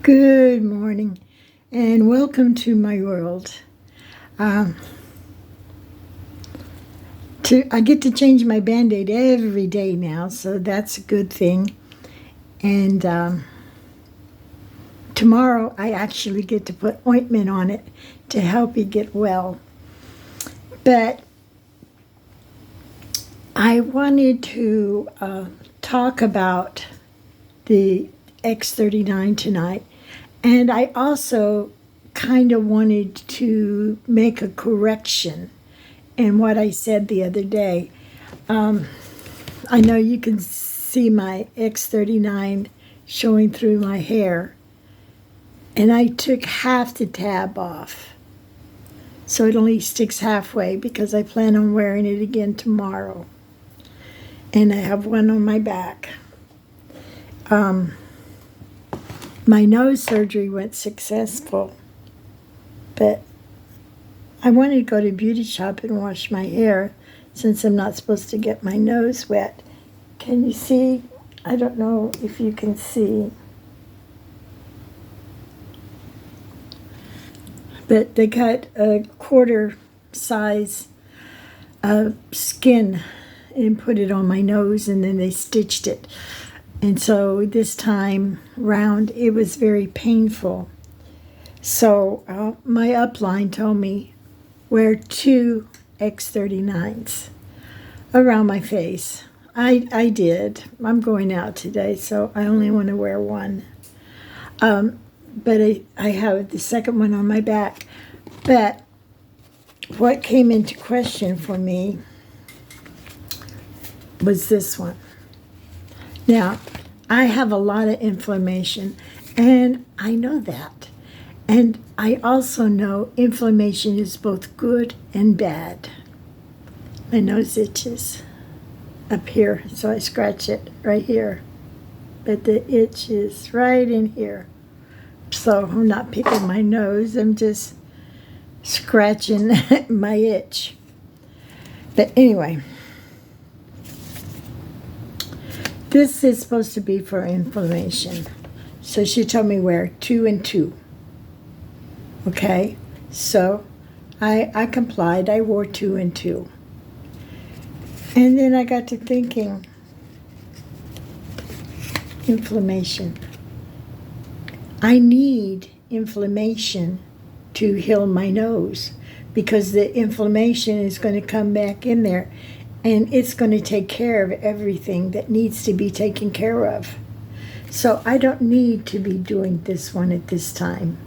Good morning, and welcome to my world. I get to change my Band-Aid every day now, so that's a good thing. And tomorrow I actually get to put ointment on it to help you get well. But I wanted to talk about the X39 tonight. And I also kind of wanted to make a correction in what I said the other day. I know you can see my X39 showing through my hair. And I took half the tab off. So it only sticks halfway because I plan on wearing it again tomorrow. And I have one on my back. My nose surgery went successful, but I wanted to go to a beauty shop and wash my hair since I'm not supposed to get my nose wet. Can you see? I don't know if you can see. But they cut a quarter size skin and put it on my nose, and then they stitched it. And so this time round, it was very painful. So my upline told me, wear 2 X39s around my face. I did. I'm going out today, so I only want to wear one. But I have the second one on my back. But what came into question for me was this one. Now, I have a lot of inflammation, and I know that. And I also know inflammation is both good and bad. My nose itches up here, so I scratch it right here. But the itch is right in here. So I'm not picking my nose, I'm just scratching my itch. But anyway, this is supposed to be for inflammation. So she told me wear 2 and 2. Okay, so I complied. I wore 2 and 2. And then I got to thinking, inflammation. I need inflammation to heal my nose because the inflammation is going to come back in there. And it's going to take care of everything that needs to be taken care of. So I don't need to be doing this one at this time.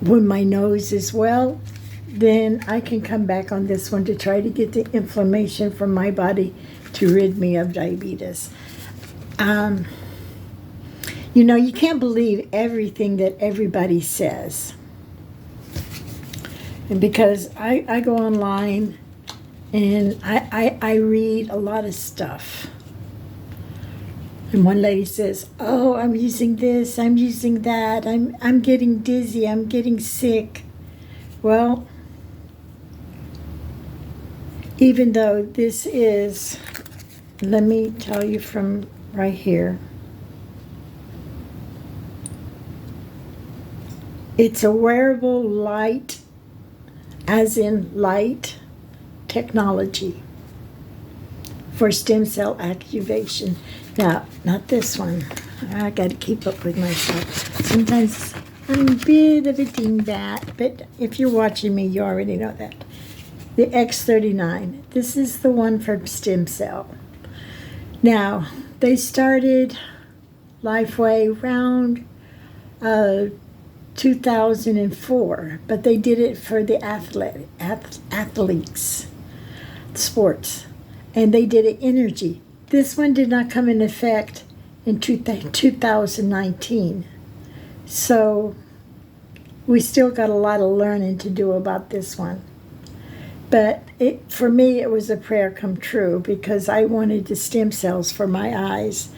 When my nose is well, then I can come back on this one to try to get the inflammation from my body to rid me of diabetes. You know, you can't believe everything that everybody says. And because I go online, and I read a lot of stuff. And one lady says, oh, I'm using this, I'm using that, I'm getting dizzy, I'm getting sick. Well, even though this is, let me tell you from right here. It's a wearable light, as in light, technology for stem cell activation. Now, not this one. I got to keep up with myself. Sometimes I'm a bit of a dingbat, but if you're watching me, you already know that. The X39. This is the one for stem cell. Now, they started lifewave around 2004, but they did it for the athletes. Sports, and they did it energy. This one did not come in effect in 2019, so we still got a lot of learning to do about this one. But for me, it was a prayer come true because I wanted the stem cells for my eyes,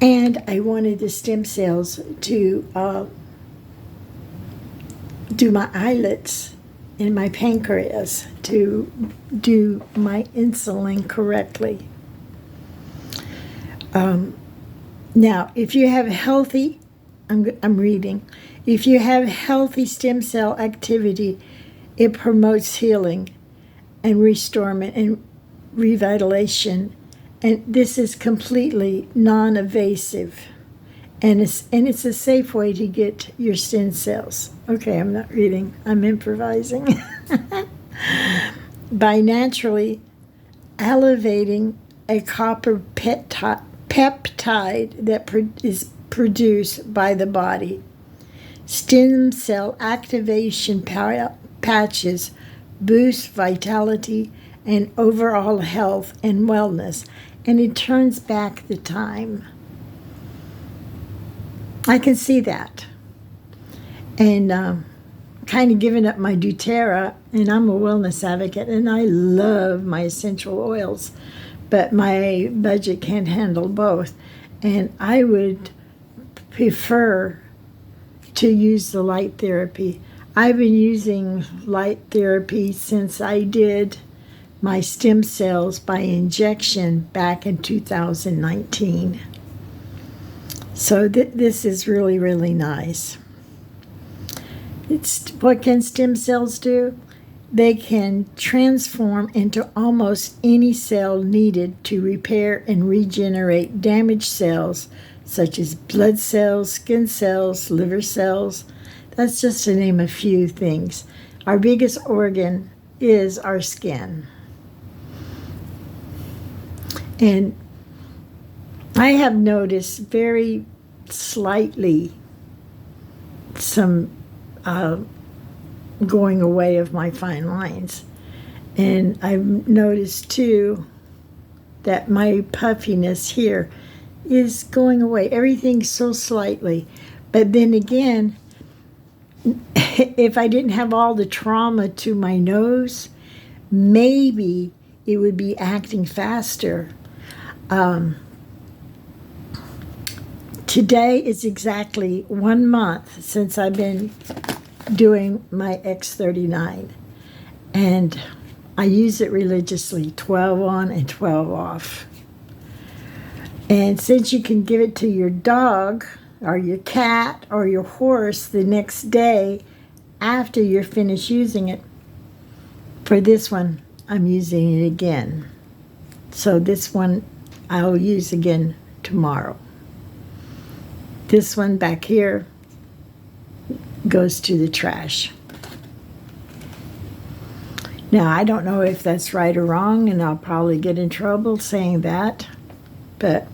and I wanted the stem cells to do my eyelids in my pancreas to do my insulin correctly. Now, if you have healthy I'm reading. If you have healthy stem cell activity, it promotes healing and restorement and revitalization. And this is completely non-invasive. And it's a safe way to get your stem cells. Okay, I'm not reading. I'm improvising. By naturally elevating a copper peptide that is produced by the body. Stem cell activation patches boost vitality and overall health and wellness, and it turns back the time. I can see that. And kind of giving up my doTERRA, and I'm a wellness advocate, and I love my essential oils, but my budget can't handle both. And I would prefer to use the light therapy. I've been using light therapy since I did my stem cells by injection back in 2019. So this is really, really nice. What can stem cells do? They can transform into almost any cell needed to repair and regenerate damaged cells, such as blood cells, skin cells, liver cells. That's just to name a few things. Our biggest organ is our skin. And I have noticed very slightly some going away of my fine lines. And I've noticed too that my puffiness here is going away. Everything's so slightly. But then again, if I didn't have all the trauma to my nose, maybe it would be acting faster. Today is exactly 1 month since I've been doing my x39, and I use it religiously, 12 on and 12 off. And since you can give it to your dog or your cat or your horse the next day after you're finished using it, for this one I'm using it again. So this one I'll use again tomorrow. This one back here goes to the trash. Now, I don't know if that's right or wrong, and I'll probably get in trouble saying that, but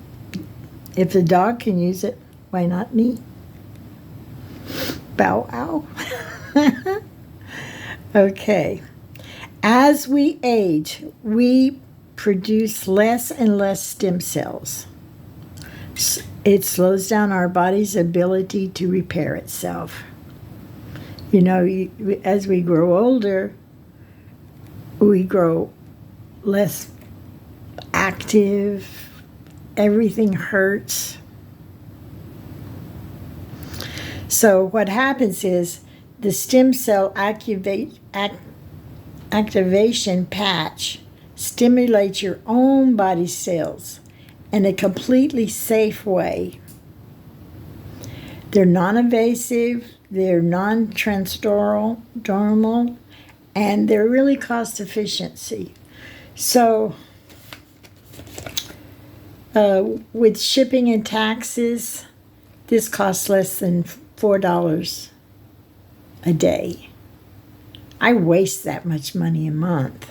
if the dog can use it, why not me? Bow wow. Okay. As we age, we produce less and less stem cells. It slows down our body's ability to repair itself. You know, as we grow older, we grow less active, everything hurts. So what happens is the stem cell activation patch stimulates your own body cells in a completely safe way. They're non-invasive, they're non-transdermal, and they're really cost efficiency. So with shipping and taxes, this costs less than $4 a day. I waste that much money a month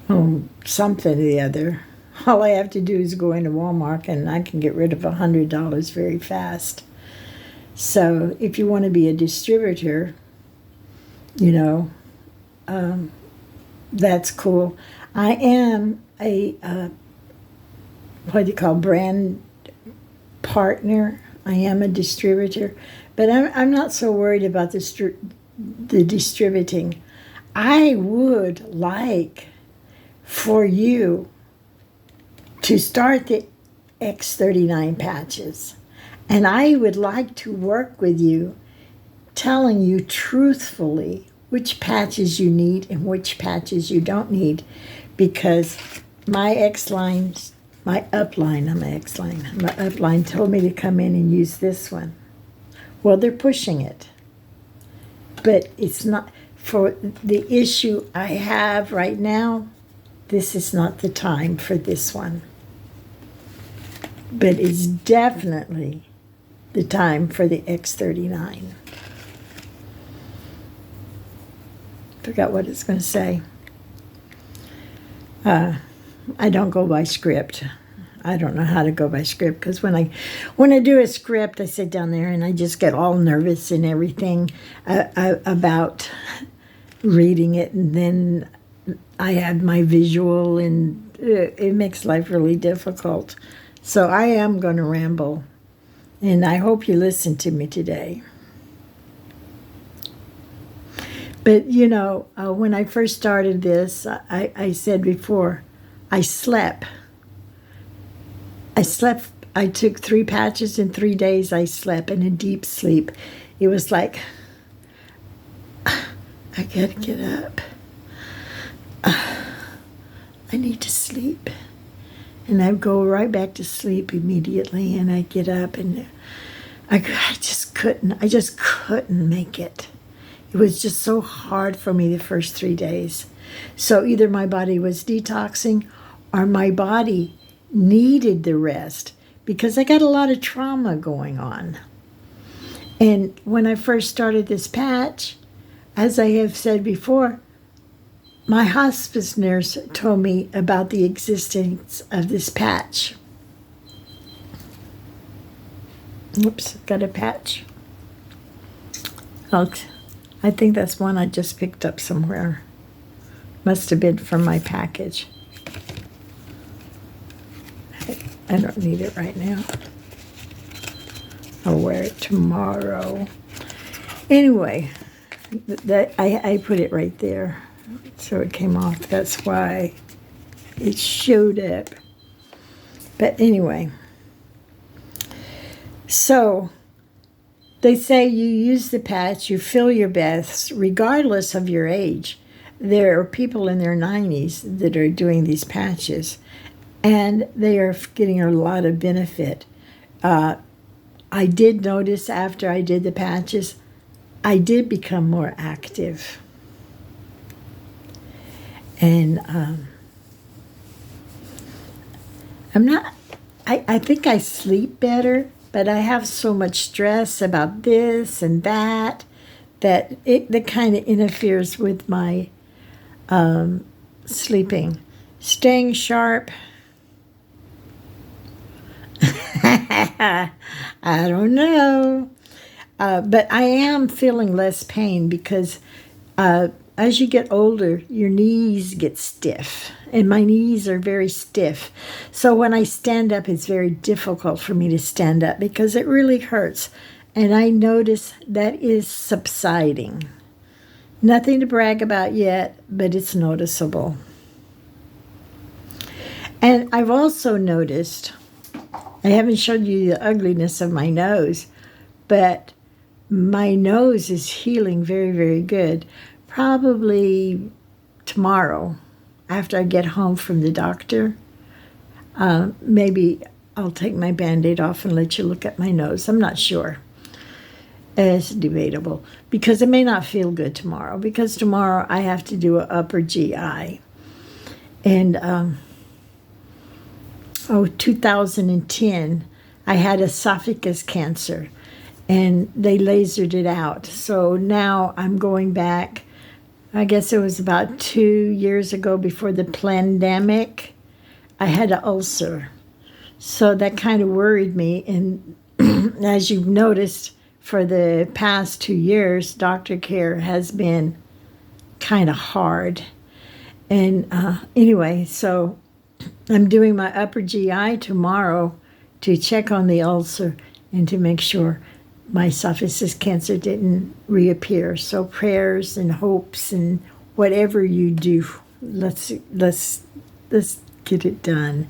on something or the other. All I have to do is go into Walmart and I can get rid of $100 very fast. So if you want to be a distributor, you know, that's cool. I am a, what do you call, brand partner. I am a distributor, but I'm not so worried about the distributing. I would like for you to start the x39 patches, and I would like to work with you, telling you truthfully which patches you need and which patches you don't need, because my my upline, not my X-line. My upline told me to come in and use this one. Well, they're pushing it. But it's not, for the issue I have right now, this is not the time for this one. But it's definitely the time for the X39. Forgot what it's going to say. I don't go by script. I don't know how to go by script, because when I do a script, I sit down there and I just get all nervous and everything about reading it, and then I add my visual, and it makes life really difficult. So I am going to ramble, and I hope you listen to me today. But, you know, when I first started this, I said before, I slept. I took 3 patches in 3 days. I slept in a deep sleep. It was like, I gotta get up. I need to sleep. And I go right back to sleep immediately, and I get up, and I just couldn't make it. It was just so hard for me the first 3 days. So either my body was detoxing, or my body needed the rest, because I got a lot of trauma going on. And when I first started this patch, as I have said before, my hospice nurse told me about the existence of this patch. Oops, got a patch. I think that's one I just picked up somewhere. Must have been from my package. I don't need it right now. I'll wear it tomorrow. Anyway, I put it right there, so it came off. That's why it showed up. But anyway, so they say you use the patch, you fill your baths, regardless of your age. There are people in their 90s that are doing these patches, and they are getting a lot of benefit. I did notice after I did the patches, I did become more active. And I think I sleep better, but I have so much stress about this and that that kind of interferes with my sleeping. Staying sharp, I don't know. But I am feeling less pain, because as you get older, your knees get stiff. And my knees are very stiff. So when I stand up, it's very difficult for me to stand up, because it really hurts. And I notice that is subsiding. Nothing to brag about yet, but it's noticeable. And I've also noticed, I haven't showed you the ugliness of my nose, but my nose is healing very, very good. Probably tomorrow, after I get home from the doctor, maybe I'll take my Band-Aid off and let you look at my nose. I'm not sure. It's debatable, because it may not feel good tomorrow, because tomorrow I have to do an upper GI. And 2010, I had esophagus cancer, and they lasered it out. So now I'm going back. I guess it was about 2 years ago, before the pandemic. I had an ulcer. So that kind of worried me. And as you've noticed, for the past 2 years, doctor care has been kind of hard. And anyway, so I'm doing my upper GI tomorrow to check on the ulcer and to make sure my esophagus cancer didn't reappear. So prayers and hopes and whatever you do, let's get it done.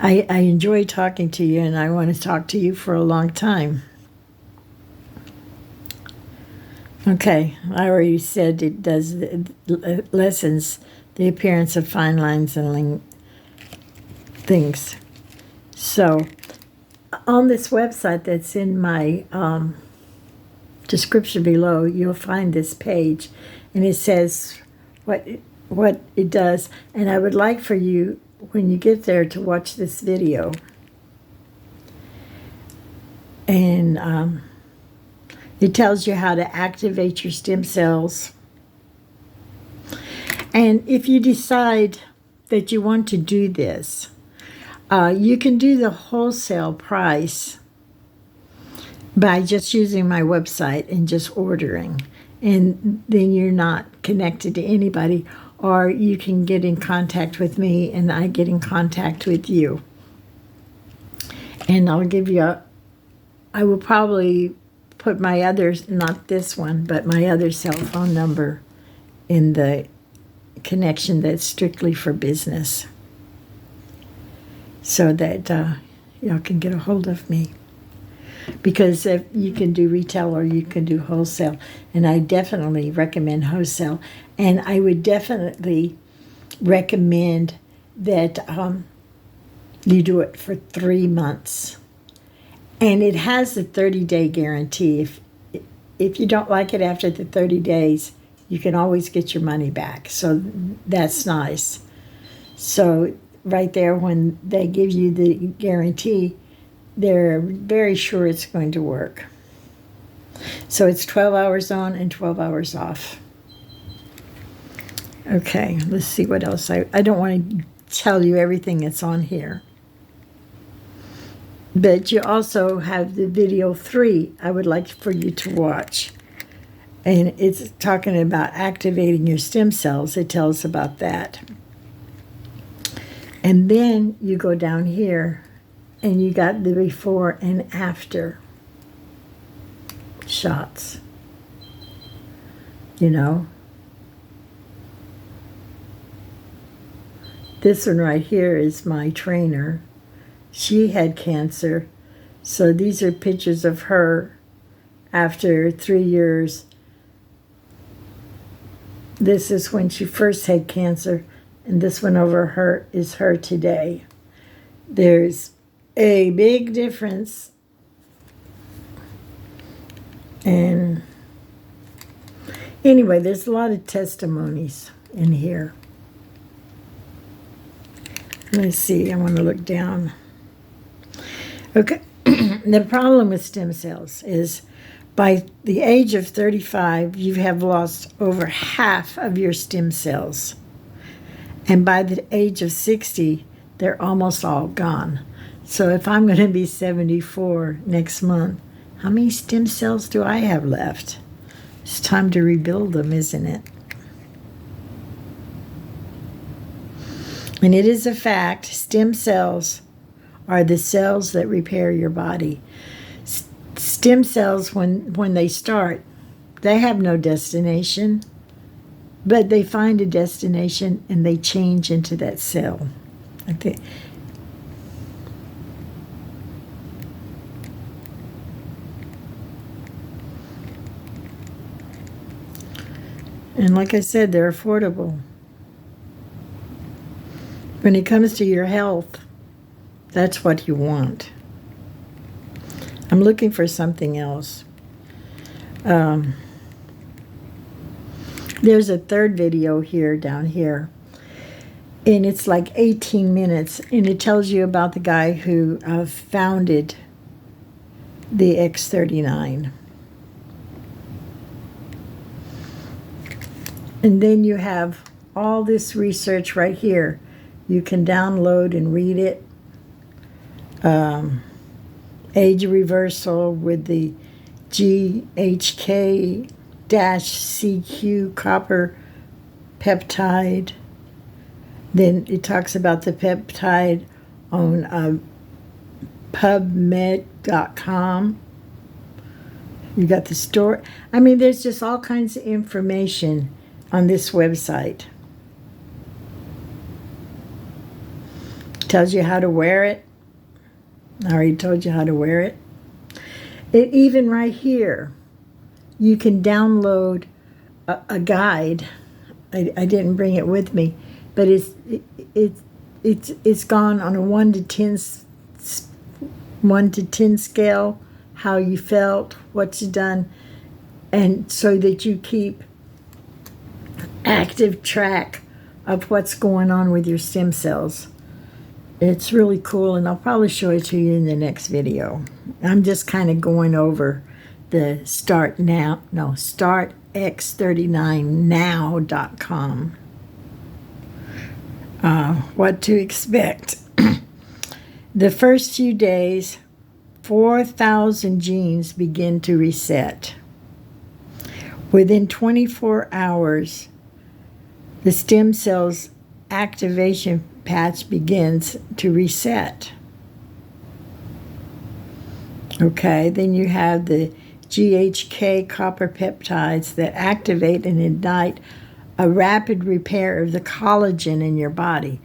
I enjoy talking to you, and I want to talk to you for a long time. Okay, I already said it does lessens the appearance of fine lines and things. So on this website that's in my description below, you'll find this page, and it says what it does. And I would like for you, when you get there, to watch this video. And it tells you how to activate your stem cells. And if you decide that you want to do this, you can do the wholesale price by just using my website and just ordering. And then you're not connected to anybody. Or you can get in contact with me and I get in contact with you. And I'll give you I will probably put my others, not this one, but my other cell phone number in the connection that's strictly for business, so that y'all can get a hold of me. Because if you can do retail or you can do wholesale, and I definitely recommend wholesale. And I would definitely recommend that you do it for 3 months. And it has a 30-day guarantee. If you don't like it after the 30 days, you can always get your money back. So that's nice. So right there, when they give you the guarantee, they're very sure it's going to work. So it's 12 hours on and 12 hours off. Okay, let's see what else. I don't want to tell you everything that's on here. But you also have the video 3 I would like for you to watch. And it's talking about activating your stem cells. It tells about that. And then you go down here and you got the before and after shots. You know. This one right here is my trainer. She had cancer. So these are pictures of her after 3 years. This is when she first had cancer, and this one over her is her today. There's a big difference. And anyway, there's a lot of testimonies in here. Let's see, I want to look down. Okay, the problem with stem cells is by the age of 35, you have lost over half of your stem cells. And by the age of 60, they're almost all gone. So if I'm going to be 74 next month, how many stem cells do I have left? It's time to rebuild them, isn't it? And it is a fact, stem cells are the cells that repair your body. Stem cells, when they start, they have no destination, but they find a destination and they change into that cell. I think. And like I said, they're affordable. When it comes to your health, that's what you want. I'm looking for something else. There's a third video here, down here. And it's like 18 minutes. And it tells you about the guy who founded the X39. And then you have all this research right here. You can download and read it. Age reversal with the GHK-CQ copper peptide. Then it talks about the peptide on PubMed.com. You got the store. I mean, there's just all kinds of information on this website. Tells you how to wear it. I already told you how to wear it. It even right here, you can download a guide. I didn't bring it with me. but it's gone on a 1 to 10 scale, how you felt, what you done, and so that you keep active track of what's going on with your stem cells. It's really cool, and I'll probably show it to you in the next video. I'm just kind of going over the startx39now.com. What to expect. The first few days, 4,000 genes begin to reset. Within 24 hours, the stem cells activation patch begins to reset. Okay, then you have the GHK copper peptides that activate and ignite a rapid repair of the collagen in your body.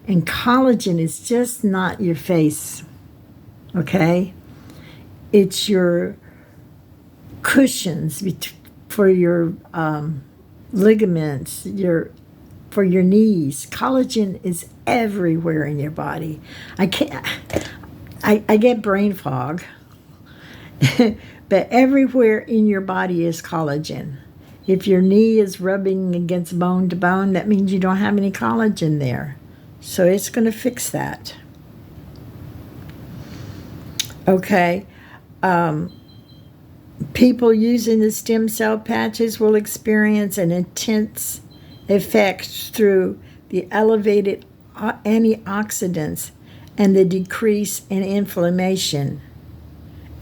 And collagen is just not your face, okay? It's your cushions for your ligaments, for your knees. Collagen is everywhere in your body. I get brain fog, but everywhere in your body is collagen. If your knee is rubbing against bone to bone, that means you don't have any collagen there. So it's going to fix that. Okay. People using the stem cell patches will experience an intense effect through the elevated antioxidants and the decrease in inflammation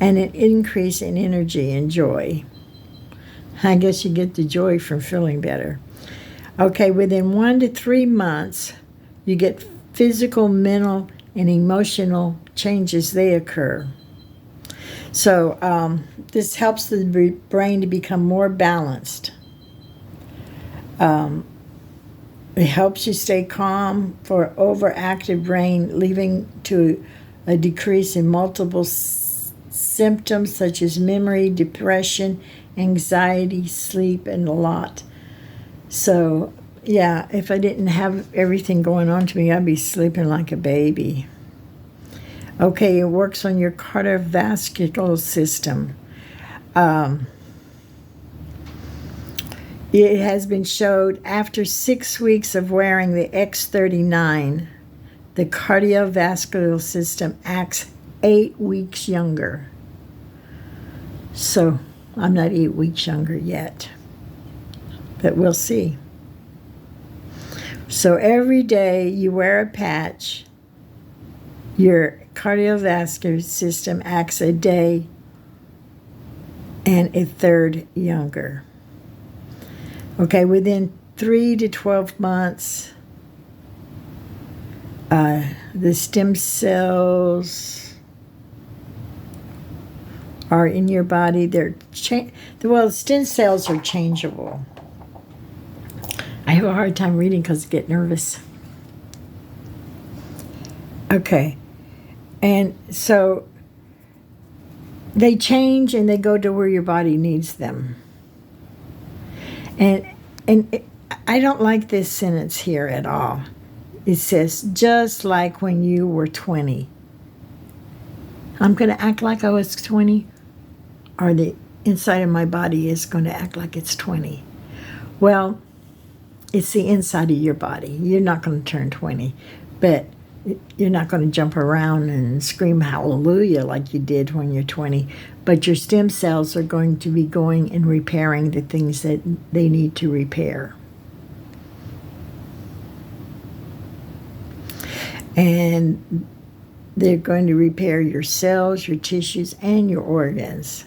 and an increase in energy and joy. I guess you get the joy from feeling better. Okay, within 1 to 3 months, you get physical, mental, and emotional changes. They occur. So this helps the brain to become more balanced. It helps you stay calm for overactive brain, leading to a decrease in multiple symptoms such as memory, depression, anxiety, sleep, and a lot. So, yeah, if I didn't have everything going on to me, I'd be sleeping like a baby. Okay, it works on your cardiovascular system. It has been showed after 6 weeks of wearing the x39, the cardiovascular system acts 8 weeks younger. So I'm not 8 weeks younger yet, but we'll see. So every day you wear a patch, your cardiovascular system acts a day and a third younger. Okay, within 3 to 12 months, the stem cells are in your body. The stem cells are changeable. I have a hard time reading because I get nervous. Okay, and so they change and they go to where your body needs them. And I don't like this sentence here at all. It says, just like when you were 20. I'm going to act like I was 20, or the inside of my body is going to act like it's 20. Well, it's the inside of your body. You're not going to turn 20, but you're not going to jump around and scream hallelujah like you did when you're 20. But your stem cells are going to be going and repairing the things that they need to repair. And they're going to repair your cells, your tissues, and your organs.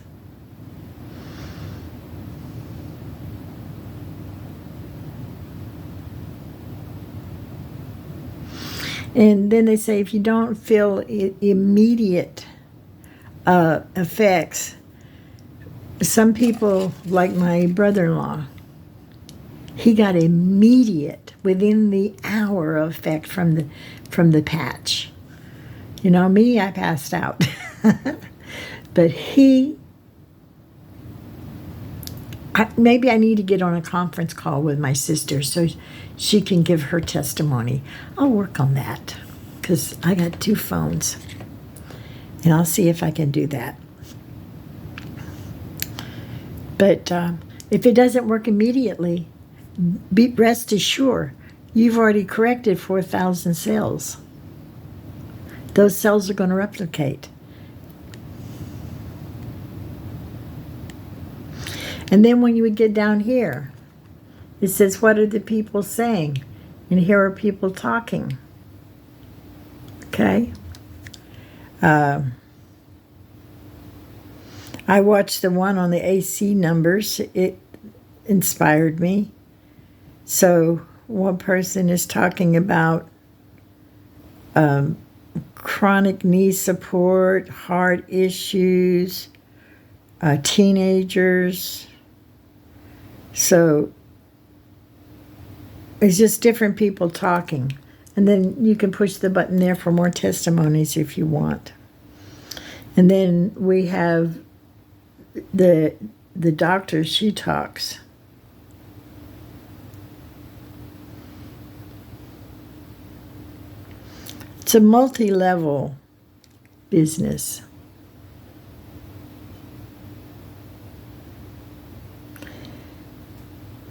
And then they say if you don't feel immediate effects, some people, like my brother-in-law, he got immediate, within the hour effect from the patch. You know, me, I passed out. But he Maybe I need to get on a conference call with my sister so she can give her testimony. I'll work on that because I got 2 phones, and I'll see if I can do that. But if it doesn't work immediately, rest assured, you've already corrected 4,000 cells. Those cells are going to replicate. And then when you would get down here, it says, what are the people saying? And here are people talking. Okay? I watched the one on the AC numbers. It inspired me. So one person is talking about chronic knee support, heart issues, teenagers. So it's just different people talking. And then you can push the button there for more testimonies if you want. And then we have the doctor, she talks. It's a multi-level business.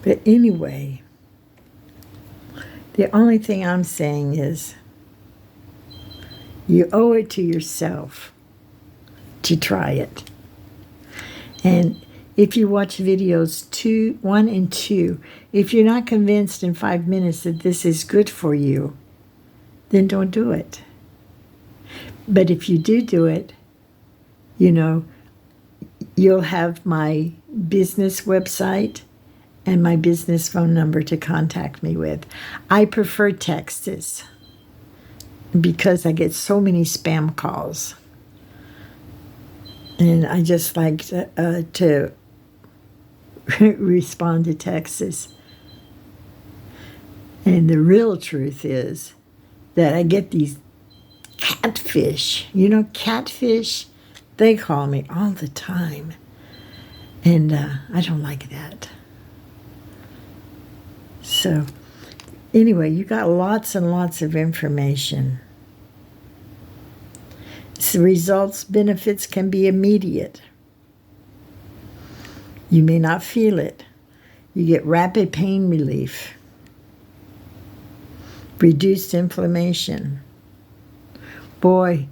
But anyway, the only thing I'm saying is you owe it to yourself to try it. And if you watch videos 1 and 2, if you're not convinced in 5 minutes that this is good for you, then don't do it. But if you do it, you know, you'll have my business website and my business phone number to contact me with. I prefer texts because I get so many spam calls. And I just like to respond to texts. And the real truth is that I get these catfish. You know, catfish, they call me all the time. And I don't like that. So, anyway, you got lots and lots of information. So results, benefits can be immediate. You may not feel it. You get rapid pain relief, reduced inflammation. Boy,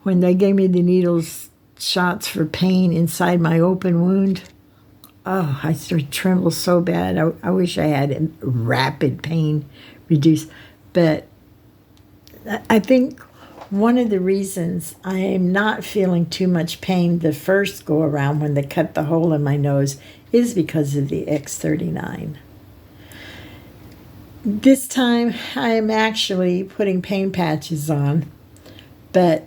when they gave me the needles shots for pain inside my open wound, oh, I started to tremble so bad. I wish I had rapid pain reduced. But I think one of the reasons I am not feeling too much pain the first go around when they cut the hole in my nose is because of the X39. This time I am actually putting pain patches on, but